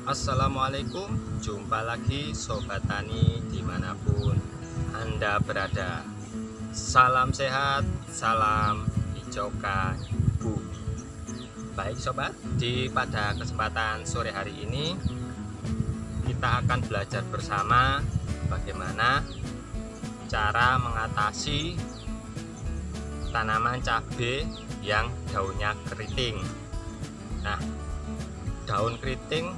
Assalamualaikum, jumpa lagi Sobat Tani dimanapun Anda berada. Salam sehat, salam hijaukan bumi. Baik Sobat, pada kesempatan sore hari ini kita akan belajar bersama bagaimana cara mengatasi tanaman cabai yang daunnya keriting. Nah, daun keriting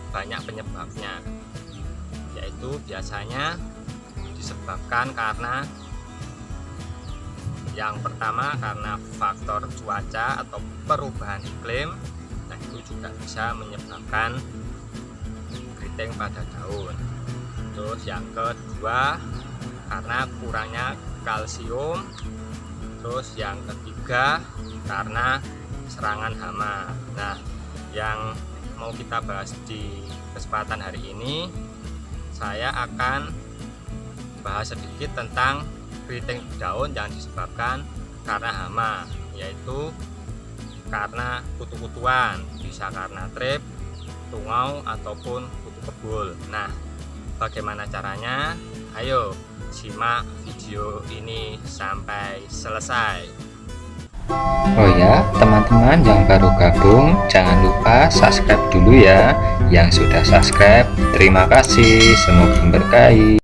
banyak penyebabnya, yaitu biasanya disebabkan karena yang pertama karena faktor cuaca atau perubahan iklim. Nah, itu juga bisa menyebabkan keriting pada daun. Terus yang kedua karena kurangnya kalsium. Terus yang ketiga karena serangan hama. Nah, yang mau kita bahas di kesempatan hari ini, saya akan bahas sedikit tentang keriting daun yang disebabkan karena hama, yaitu karena kutu-kutuan, bisa karena trip, tungau, ataupun kutu kebul. Nah, bagaimana caranya? Ayo simak video ini sampai selesai. Oh ya, teman-teman yang baru gabung, jangan lupa subscribe dulu ya. Yang sudah subscribe, terima kasih. Semoga memberkahi.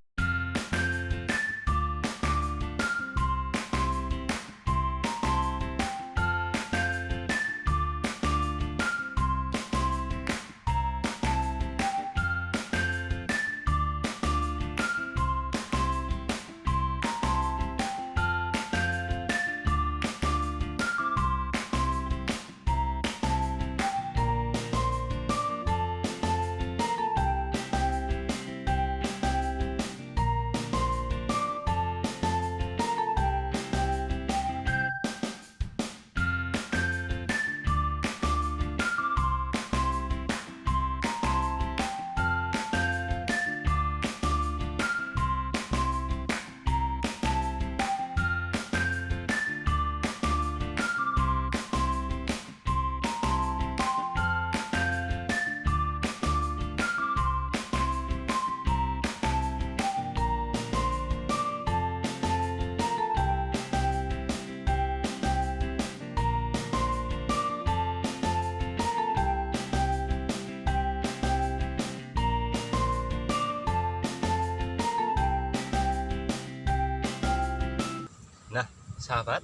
Nah, sahabat,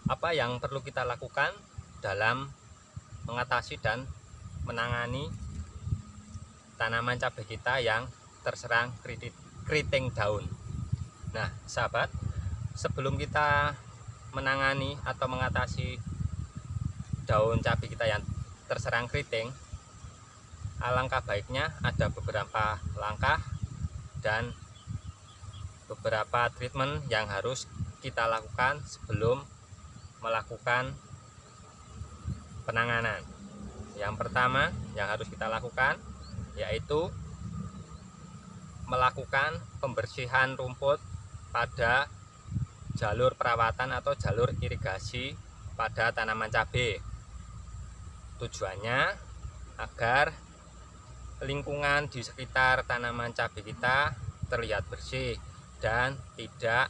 apa yang perlu kita lakukan dalam mengatasi dan menangani tanaman cabai kita yang terserang keriting daun? Nah, sahabat, sebelum kita menangani atau mengatasi daun cabai kita yang terserang keriting, alangkah baiknya ada beberapa langkah dan beberapa treatment yang harus kita lakukan sebelum melakukan penanganan. Yang pertama yang harus kita lakukan yaitu melakukan pembersihan rumput pada jalur perawatan atau jalur irigasi pada tanaman cabai. Tujuannya agar lingkungan di sekitar tanaman cabai kita terlihat bersih dan tidak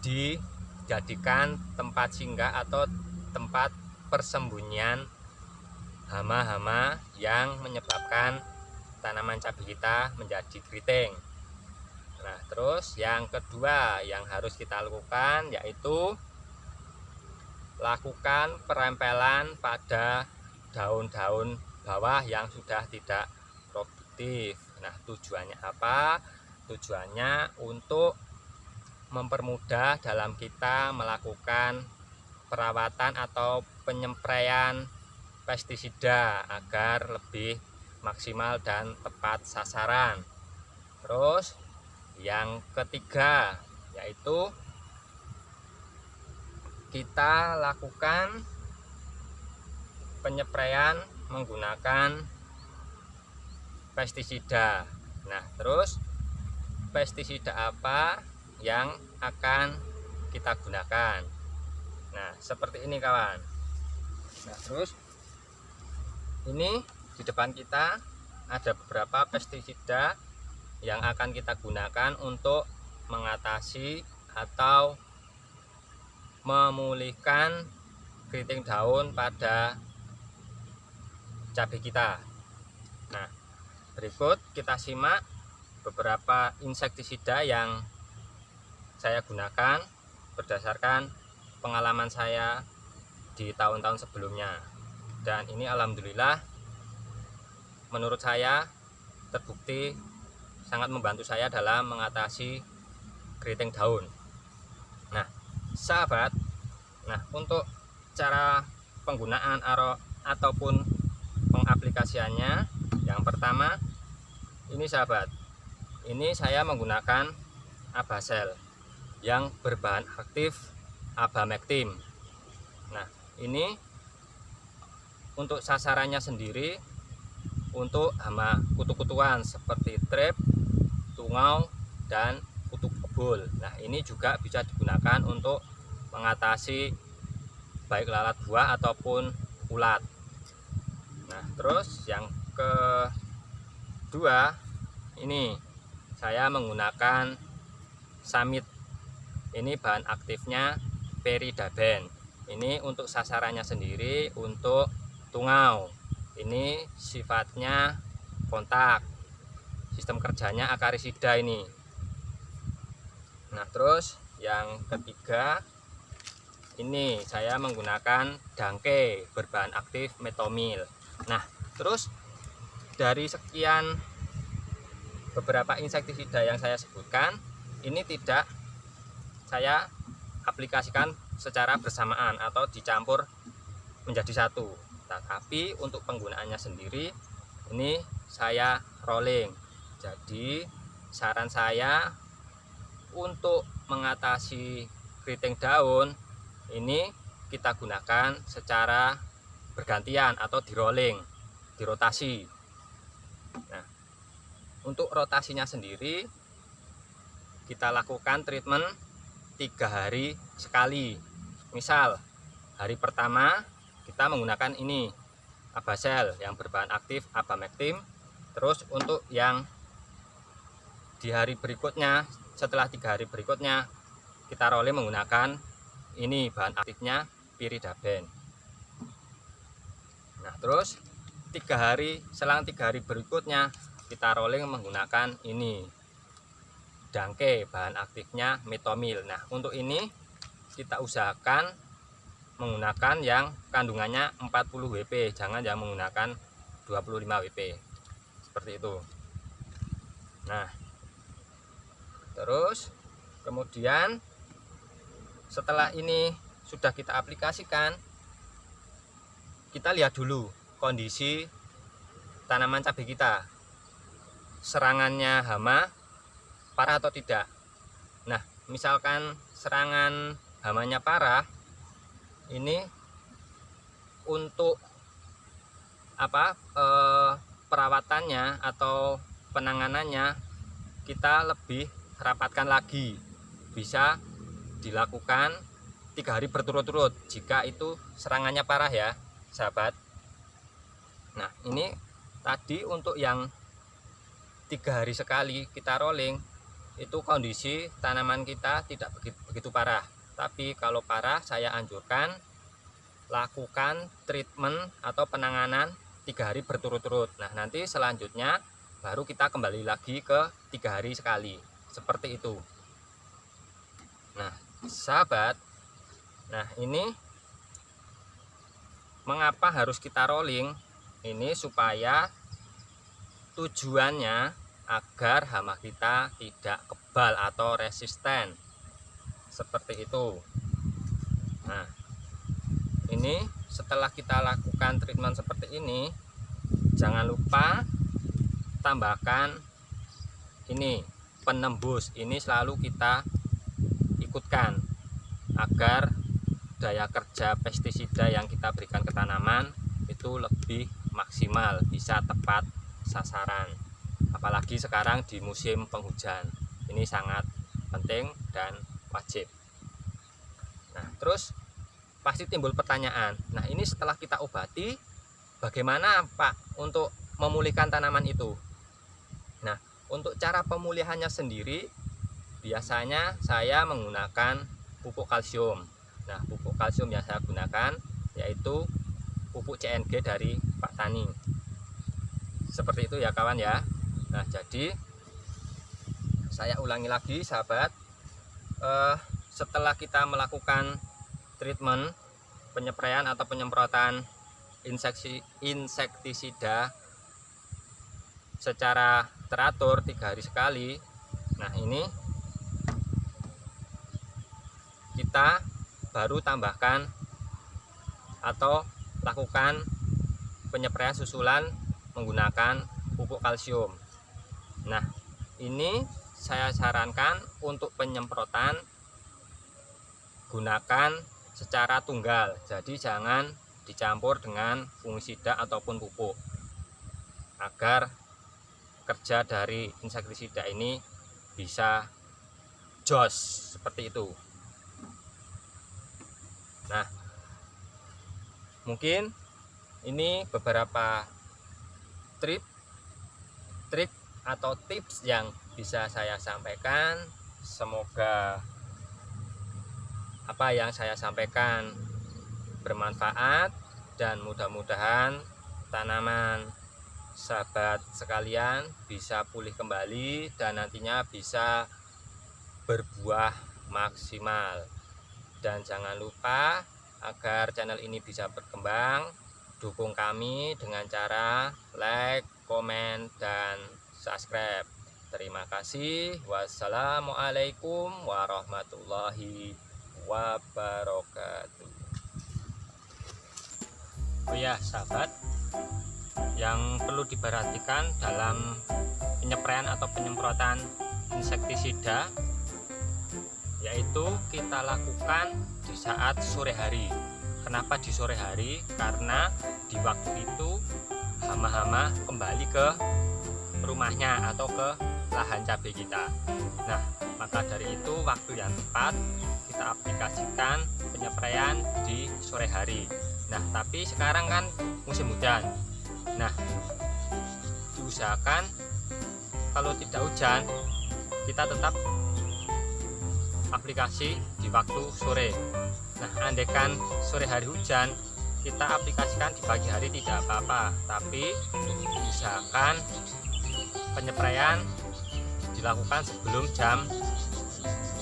dijadikan tempat singgah atau tempat persembunyian hama-hama yang menyebabkan tanaman cabai kita menjadi keriting. Nah, terus yang kedua yang harus kita lakukan yaitu lakukan perempelan pada daun-daun bawah yang sudah tidak produktif. Nah, tujuannya apa? Tujuannya untuk mempermudah dalam kita melakukan perawatan atau penyempraian pestisida agar lebih maksimal dan tepat sasaran. Terus yang ketiga yaitu kita lakukan penyempraian menggunakan pestisida. Nah, terus pestisida apa yang akan kita gunakan? Nah, seperti ini kawan. Nah, terus ini di depan kita ada beberapa pestisida yang akan kita gunakan untuk mengatasi atau memulihkan keriting daun pada cabai kita. Nah, berikut kita simak beberapa insektisida yang saya gunakan berdasarkan pengalaman saya di tahun-tahun sebelumnya. Dan ini alhamdulillah menurut saya terbukti sangat membantu saya dalam mengatasi keriting daun. Nah, sahabat, untuk cara penggunaan ataupun pengaplikasiannya, yang pertama ini sahabat, ini saya menggunakan Abasel yang berbahan aktif Abamectin. Nah, ini untuk sasarannya sendiri untuk hama kutu-kutuan seperti trep, tungau, dan kutu kebul. Nah, ini juga bisa digunakan untuk mengatasi baik lalat buah ataupun ulat. Nah, terus yang kedua, ini saya menggunakan Samit. Ini bahan aktifnya Peridaben. Ini untuk sasarannya sendiri untuk tungau. Ini sifatnya kontak. Sistem kerjanya akarisida ini. Nah, terus yang ketiga, ini saya menggunakan Dangke berbahan aktif Metomil. Nah, terus dari sekian beberapa insektisida yang saya sebutkan, ini tidak saya aplikasikan secara bersamaan atau dicampur menjadi satu. Tapi untuk penggunaannya sendiri ini saya rolling. Jadi saran saya untuk mengatasi keriting daun ini kita gunakan secara bergantian atau di rolling, dirotasi. Nah, untuk rotasinya sendiri kita lakukan treatment 3 hari sekali. Misal hari pertama kita menggunakan ini Abasel yang berbahan aktif Abamectin. Terus untuk yang di hari berikutnya, setelah 3 hari berikutnya, kita rolling menggunakan ini bahan aktifnya Peridaben. Nah, terus selang 3 hari berikutnya kita rolling menggunakan ini Dangke bahan aktifnya Metomil. Nah, untuk ini kita usahakan menggunakan yang kandungannya 40 WP, jangan yang menggunakan 25 WP seperti itu. Nah, terus kemudian setelah ini sudah kita aplikasikan, kita lihat dulu kondisi tanaman cabai kita, serangannya hama parah atau tidak. Nah, misalkan serangan hamanya parah, ini untuk perawatannya atau penanganannya kita lebih rapatkan lagi, bisa dilakukan 3 hari berturut-turut jika itu serangannya parah ya sahabat. Nah, ini tadi untuk yang 3 hari sekali kita rolling, itu kondisi tanaman kita tidak begitu parah. Tapi kalau parah, saya anjurkan lakukan treatment atau penanganan 3 hari berturut-turut. Nah, nanti selanjutnya baru kita kembali lagi ke 3 hari sekali, seperti itu. Nah, sahabat, nah ini mengapa harus kita rolling? Ini supaya tujuannya agar hama kita tidak kebal atau resisten, seperti itu. Nah, ini setelah kita lakukan treatment seperti ini, jangan lupa tambahkan ini penembus. Ini selalu kita ikutkan agar daya kerja pestisida yang kita berikan ke tanaman itu lebih maksimal, bisa tepat sasaran. Apalagi sekarang di musim penghujan, ini sangat penting dan wajib. Nah, terus pasti timbul pertanyaan, nah ini setelah kita obati bagaimana Pak untuk memulihkan tanaman itu? Nah, untuk cara pemulihannya sendiri biasanya saya menggunakan pupuk kalsium. Nah, pupuk kalsium yang saya gunakan yaitu pupuk CNG dari Pak Tani. Seperti itu ya kawan ya. Nah, jadi saya ulangi lagi sahabat, setelah kita melakukan treatment, penyepraian atau penyemprotan insektisida secara teratur 3 hari sekali. Nah, ini kita baru tambahkan atau lakukan penyepraian susulan menggunakan pupuk kalsium. Nah, ini saya sarankan untuk penyemprotan gunakan secara tunggal, jadi jangan dicampur dengan fungisida ataupun pupuk, agar kerja dari insektisida ini bisa jos seperti itu. Nah, mungkin ini beberapa trik atau tips yang bisa saya sampaikan. Semoga apa yang saya sampaikan bermanfaat dan mudah-mudahan tanaman sahabat sekalian bisa pulih kembali dan nantinya bisa berbuah maksimal. Dan jangan lupa agar channel ini bisa berkembang, dukung kami dengan cara like, komen, dan subscribe. Terima kasih. Wassalamualaikum warahmatullahi wabarakatuh. Oh ya sahabat, yang perlu diperhatikan dalam penyepraian atau penyemprotan insektisida yaitu kita lakukan di saat sore hari. Kenapa di sore hari? Karena di waktu itu hama-hama kembali ke rumahnya atau ke lahan cabai kita. Nah, maka dari itu waktu yang tepat kita aplikasikan penyepraian di sore hari. Nah, tapi sekarang kan musim hujan. Nah, diusahakan kalau tidak hujan kita tetap aplikasi di waktu sore. Nah, andaikan sore hari hujan, kita aplikasikan di pagi hari tidak apa-apa, tapi usahakan penyepraian dilakukan sebelum jam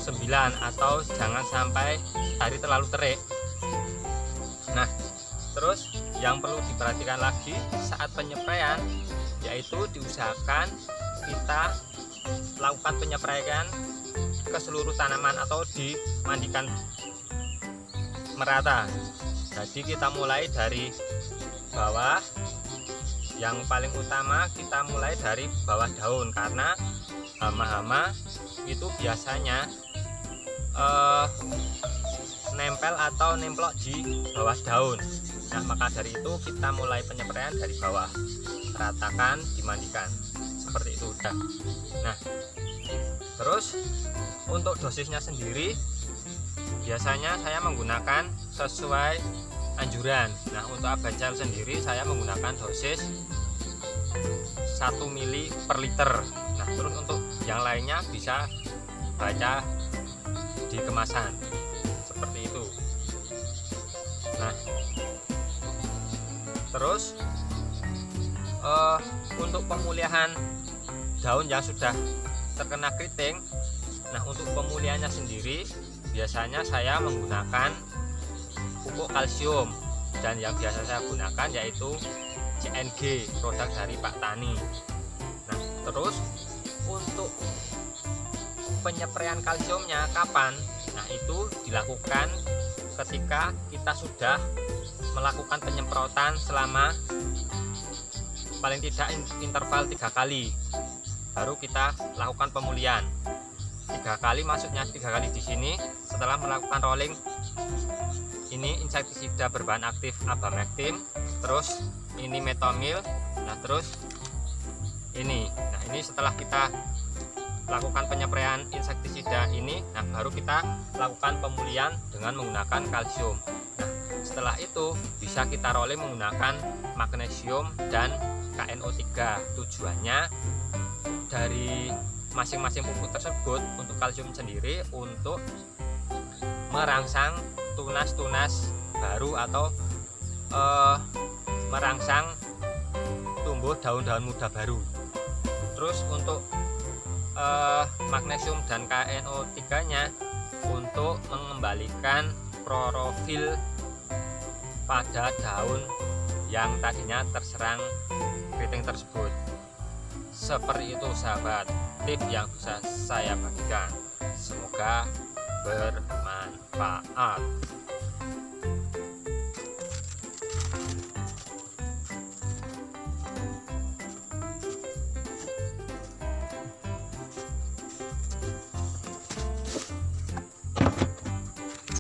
9 atau jangan sampai hari terlalu terik. Nah, terus yang perlu diperhatikan lagi saat penyepraian yaitu diusahakan kita lakukan penyepraian ke seluruh tanaman atau dimandikan merata. Jadi kita mulai dari bawah, yang paling utama kita mulai dari bawah daun karena hama-hama itu biasanya nempel atau nemplok di bawah daun. Nah, maka dari itu kita mulai penyepraian dari bawah, ratakan, dimandikan seperti itu. Nah, terus untuk dosisnya sendiri biasanya saya menggunakan sesuai anjuran. Nah, untuk Abancel sendiri saya menggunakan dosis 1 ml per liter. Nah, terus untuk yang lainnya bisa baca di kemasan seperti itu. Nah, terus untuk pemulihan daun yang sudah terkena keriting, nah untuk pemulihannya sendiri biasanya saya menggunakan pupuk kalsium, dan yang biasa saya gunakan yaitu CNG, produk dari Pak Tani. Nah, terus untuk penyempraian kalsiumnya kapan? Nah, itu dilakukan ketika kita sudah melakukan penyemprotan selama paling tidak interval 3 kali, baru kita lakukan pemulihan. 3 kali maksudnya 3 kali di sini setelah melakukan rolling ini insektisida berbahan aktif Abamectin, terus ini Metomil, nah terus ini. Nah, ini setelah kita lakukan penyempraian insektisida ini, nah baru kita lakukan pemulihan dengan menggunakan kalsium. Nah, setelah itu bisa kita rolling menggunakan magnesium dan KNO3. Tujuannya dari masing-masing pupuk tersebut untuk kalsium sendiri untuk merangsang tunas-tunas baru atau merangsang tumbuh daun-daun muda baru. Terus untuk magnesium dan KNO3-nya untuk mengembalikan klorofil pada daun yang tadinya terserang keriting tersebut. Seperti itu sahabat, tips yang bisa saya bagikan. Semoga bermanfaat.